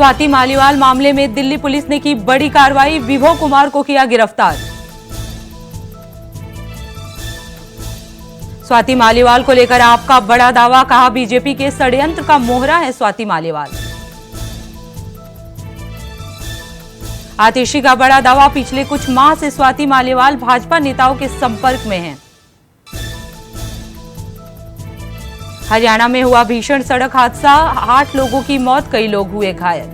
स्वाति मालीवाल मामले में दिल्ली पुलिस ने की बड़ी कार्रवाई, विभो कुमार को किया गिरफ्तार। स्वाति मालीवाल को लेकर आपका बड़ा दावा, कहा बीजेपी के षड्यंत्र का मोहरा है स्वाति मालीवाल। आतिशी का बड़ा दावा, पिछले कुछ माह से स्वाति मालीवाल भाजपा नेताओं के संपर्क में हैं। हरियाणा में हुआ भीषण सड़क हादसा, 8 लोगों की मौत, कई लोग हुए घायल।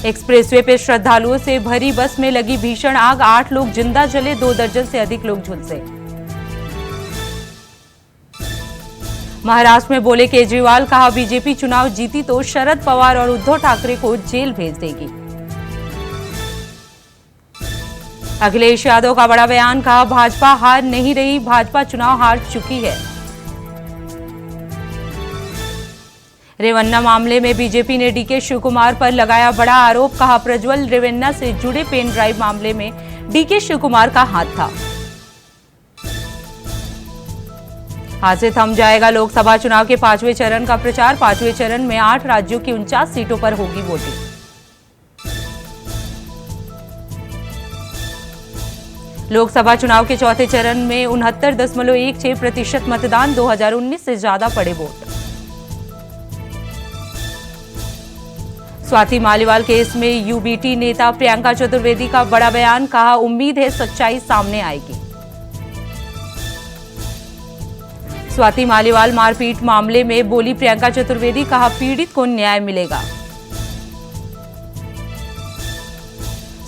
एक्सप्रेसवे पे श्रद्धालुओं से भरी बस में लगी भीषण आग, 8 लोग जिंदा जले, 2 दर्जन से अधिक लोग झुलसे। महाराष्ट्र में बोले केजरीवाल, कहा बीजेपी चुनाव जीती तो शरद पवार और उद्धव ठाकरे को जेल भेज देगी। अखिलेश यादव का बड़ा बयान, कहा भाजपा हार नहीं रही, भाजपा चुनाव हार चुकी है। रेवन्ना मामले में बीजेपी ने डीके शिवकुमार पर लगाया बड़ा आरोप, कहा प्रज्वल रेवन्ना से जुड़े पेन ड्राइव मामले में डीके शिवकुमार का हाथ था। आज से थम जाएगा लोकसभा चुनाव के 5वें चरण का प्रचार, 5वें चरण में 8 राज्यों की 49 सीटों पर होगी वोटिंग। लोकसभा चुनाव के चौथे चरण में 69.16% मतदान, 2019 से ज्यादा पड़े वोट। स्वाति मालीवाल केस में यूबीटी नेता प्रियंका चतुर्वेदी का बड़ा बयान, कहा उम्मीद है सच्चाई सामने आएगी। स्वाति मालीवाल मारपीट मामले में बोली प्रियंका चतुर्वेदी, कहा पीड़ित को न्याय मिलेगा।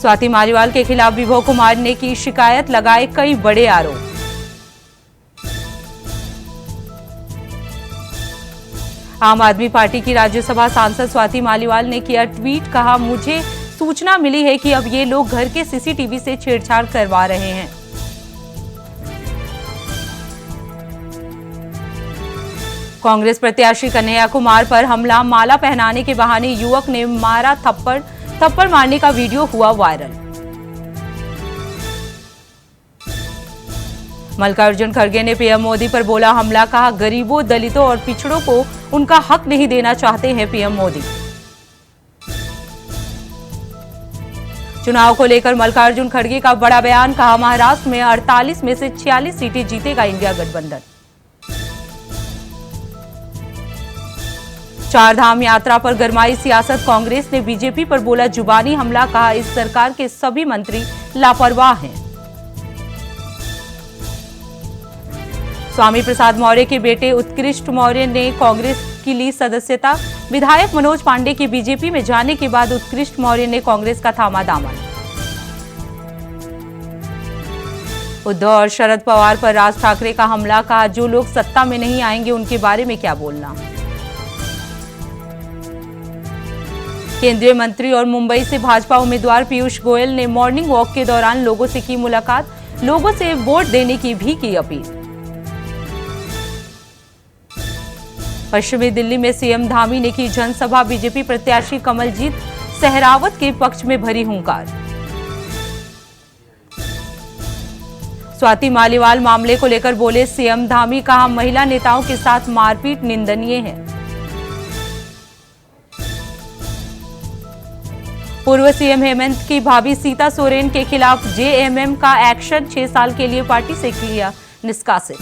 स्वाति मालीवाल के खिलाफ विभो कुमार ने की शिकायत, लगाए कई बड़े आरोप। आम आदमी पार्टी की राज्यसभा सांसद स्वाति मालीवाल ने किया ट्वीट, कहा मुझे सूचना मिली है कि अब ये लोग घर के सीसीटीवी से छेड़छाड़ करवा रहे हैं। कांग्रेस प्रत्याशी कन्हैया कुमार पर हमला, माला पहनाने के बहाने युवक ने मारा थप्पड़, थप्पड़ मारने का वीडियो हुआ वायरल। मल्लिकार्जुन खड़गे ने पीएम मोदी पर बोला हमला, कहा गरीबों, दलितों और पिछड़ों को उनका हक नहीं देना चाहते हैं पीएम मोदी। चुनाव को लेकर मल्लिकार्जुन खड़गे का बड़ा बयान, कहा महाराष्ट्र में 48 में से 46 सीटें जीतेगा इंडिया गठबंधन। 4 धाम यात्रा पर गरमाई सियासत, कांग्रेस ने बीजेपी पर बोला जुबानी हमला, कहा इस सरकार के सभी मंत्री लापरवाह हैं। स्वामी प्रसाद मौर्य के बेटे उत्कृष्ट मौर्य ने कांग्रेस की ली सदस्यता, विधायक मनोज पांडे के बीजेपी में जाने के बाद उत्कृष्ट मौर्य ने कांग्रेस का थामा दामन। उद्धव और शरद पवार पर राज ठाकरे का हमला, कहा जो लोग सत्ता में नहीं आएंगे उनके बारे में क्या बोलना। केंद्रीय मंत्री और मुंबई से भाजपा उम्मीदवार पीयूष गोयल ने मॉर्निंग वॉक के दौरान लोगों से की मुलाकात, लोगों से वोट देने की भी की अपील। पश्चिमी दिल्ली में सीएम धामी ने की जनसभा, बीजेपी प्रत्याशी कमलजीत सहरावत के पक्ष में भरी हुंकार। स्वाति मालीवाल मामले को लेकर बोले सीएम धामी, कहा महिला नेताओं के साथ मारपीट निंदनीय है। पूर्व सीएम हेमंत की भाभी सीता सोरेन के खिलाफ जेएमएम का एक्शन, 6 साल के लिए पार्टी से किया निष्कासित।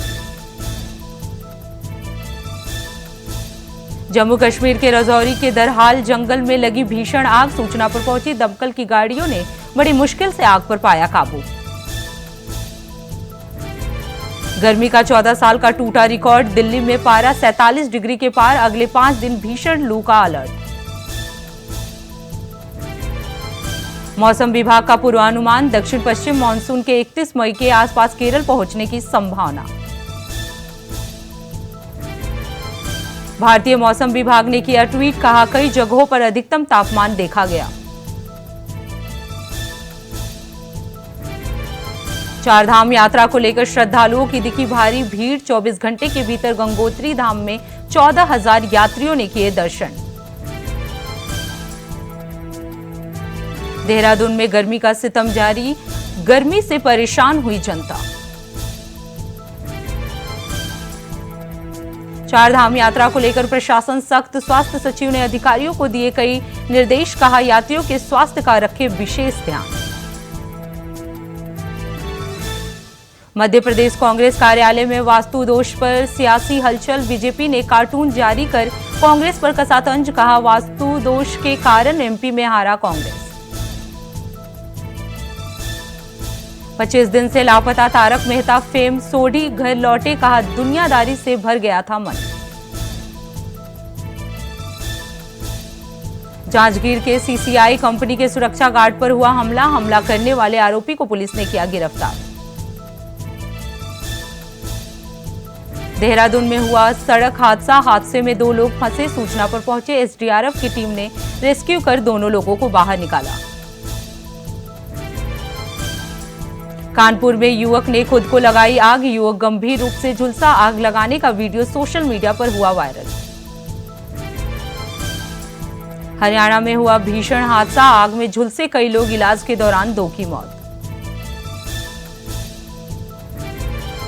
जम्मू कश्मीर के राजौरी के दरहाल जंगल में लगी भीषण आग, सूचना पर पहुंची दमकल की गाड़ियों ने बड़ी मुश्किल से आग पर पाया काबू। गर्मी का 14 साल का टूटा रिकॉर्ड, दिल्ली में पारा 47 डिग्री के पार, अगले 5 दिन भीषण लू का अलर्ट। मौसम विभाग का पूर्वानुमान, दक्षिण पश्चिम मानसून के 31 मई के आसपास केरल पहुंचने की संभावना। भारतीय मौसम विभाग ने किया ट्वीट, कहा कई जगहों पर अधिकतम तापमान देखा गया। 4 धाम यात्रा को लेकर श्रद्धालुओं की दिखी भारी भीड़, 24 घंटे के भीतर गंगोत्री धाम में 14,000 यात्रियों ने किए दर्शन। देहरादून में गर्मी का सितम जारी, गर्मी से परेशान हुई जनता। चारधाम यात्रा को लेकर प्रशासन सख्त, स्वास्थ्य सचिव ने अधिकारियों को दिए कई निर्देश, कहा यात्रियों के स्वास्थ्य का रखे विशेष ध्यान। मध्य प्रदेश कांग्रेस कार्यालय में वास्तु दोष पर सियासी हलचल, बीजेपी ने कार्टून जारी कर कांग्रेस पर कसा तंज, कहा वास्तु दोष के कारण एमपी में हारा कांग्रेस। 25 दिन से लापता तारक मेहता फेम सोढ़ी घर लौटे, कहा दुनियादारी से भर गया था मन। जांजगीर के सीसीआई कंपनी के सुरक्षा गार्ड पर हुआ हमला करने वाले आरोपी को पुलिस ने किया गिरफ्तार। देहरादून में हुआ सड़क हादसे में 2 लोग फंसे, सूचना पर पहुंचे एसडीआरएफ की टीम ने रेस्क्यू कर दोनों लोगों को बाहर निकाला। कानपुर में युवक ने खुद को लगाई आग, युवक गंभीर रूप से झुलसा, आग लगाने का वीडियो सोशल मीडिया पर हुआ वायरल। हरियाणा में हुआ भीषण हादसा, आग में झुलसे कई लोग, इलाज के दौरान 2 की मौत।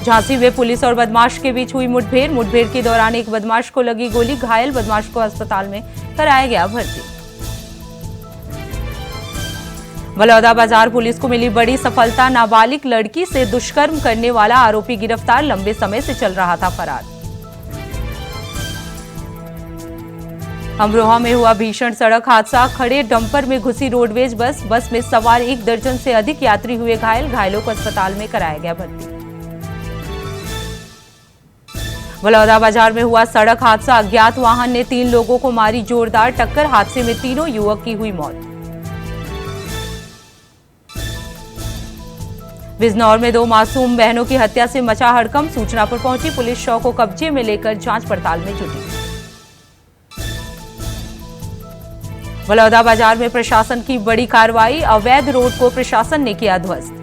झांसी में पुलिस और बदमाश के बीच हुई मुठभेड़ के दौरान एक बदमाश को लगी गोली, घायल, बदमाश को अस्पताल में कराया गया भर्ती। बलौदाबाजार पुलिस को मिली बड़ी सफलता, नाबालिग लड़की से दुष्कर्म करने वाला आरोपी गिरफ्तार, लंबे समय से चल रहा था फरार। अमरोहा में हुआ भीषण सड़क हादसा, खड़े डंपर में घुसी रोडवेज बस में सवार 1 दर्जन से अधिक यात्री हुए घायल, घायलों को अस्पताल में कराया गया भर्ती। बलौदाबाजार में हुआ सड़क हादसा, अज्ञात वाहन ने 3 लोगों को मारी जोरदार टक्कर, हादसे में तीनों युवक की हुई मौत। बिजनौर में 2 मासूम बहनों की हत्या से मचा हड़कंप, सूचना पर पहुंची पुलिस शव को कब्जे में लेकर जांच पड़ताल में जुटी। बलौदाबाजार में प्रशासन की बड़ी कार्रवाई, अवैध रोड को प्रशासन ने किया ध्वस्त।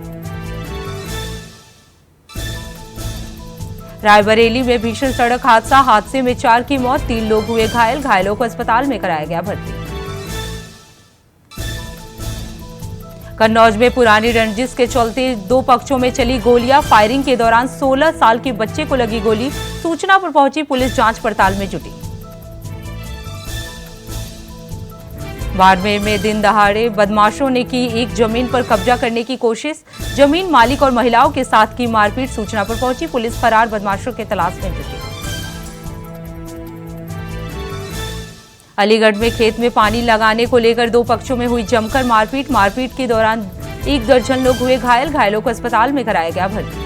रायबरेली में भीषण सड़क हादसे में 4 की मौत, 3 लोग हुए घायल, घायलों को अस्पताल में कराया गया भर्ती। कन्नौज में पुरानी रंजिश के चलते 2 पक्षों में चली गोलियां, फायरिंग के दौरान 16 साल के बच्चे को लगी गोली, सूचना पर पहुंची पुलिस जांच पड़ताल में जुटी। बाड़मेर में दिन दहाड़े बदमाशों ने की एक जमीन पर कब्जा करने की कोशिश, जमीन मालिक और महिलाओं के साथ की मारपीट, सूचना पर पहुंची पुलिस फरार बदमाशों के तलाश में जुटी। अलीगढ़ में खेत में पानी लगाने को लेकर 2 पक्षों में हुई जमकर मारपीट के दौरान 1 दर्जन लोग हुए घायल, घायलों को अस्पताल में कराया गया भर्ती।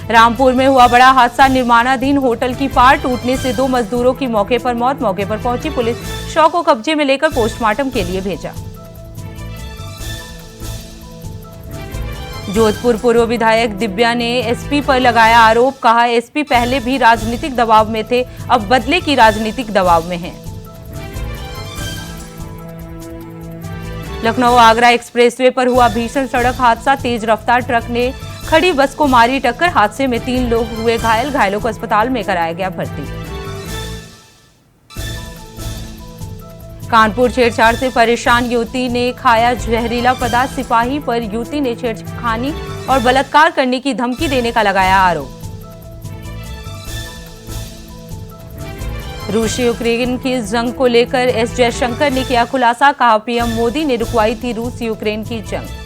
रामपुर में हुआ बड़ा हादसा, निर्माणाधीन होटल की पार टूटने से 2 मजदूरों की मौके पर मौत, मौके पर पहुंची पुलिस शव को कब्जे में लेकर पोस्टमार्टम के लिए भेजा। जोधपुर पूर्व विधायक दिव्या ने एसपी पर लगाया आरोप, कहा एसपी पहले भी राजनीतिक दबाव में थे, अब बदले की राजनीतिक दबाव में हैं। लखनऊ आगरा एक्सप्रेसवे पर हुआ भीषण सड़क हादसा, तेज रफ्तार ट्रक ने खड़ी बस को मारी टक्कर, हादसे में 3 लोग हुए घायल, घायलों को अस्पताल में कराया गया भर्ती। कानपुर छेड़छाड़ से परेशान युवती ने खाया जहरीला पदार्थ, सिपाही पर युवती ने छेड़खानी और बलात्कार करने की धमकी देने का लगाया आरोप। रूस यूक्रेन की जंग को लेकर एस जयशंकर ने किया खुलासा, कहा पीएम मोदी ने रुकवाई थी रूस यूक्रेन की जंग।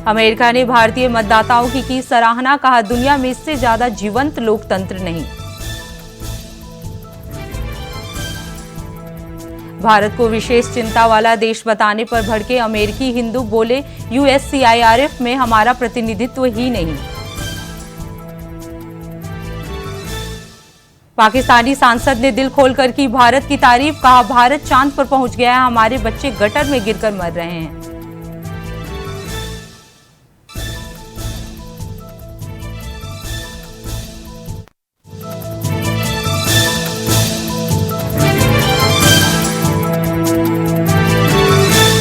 अमेरिका ने भारतीय मतदाताओं की सराहना, कहा दुनिया में इससे ज्यादा जीवंत लोकतंत्र नहीं। भारत को विशेष चिंता वाला देश बताने पर भड़के अमेरिकी हिंदू, बोले यूएससीआईआरएफ में हमारा प्रतिनिधित्व ही नहीं। पाकिस्तानी सांसद ने दिल खोलकर की भारत की तारीफ, कहा भारत चांद पर पहुंच गया है, हमारे बच्चे गटर में गिरकर मर रहे हैं।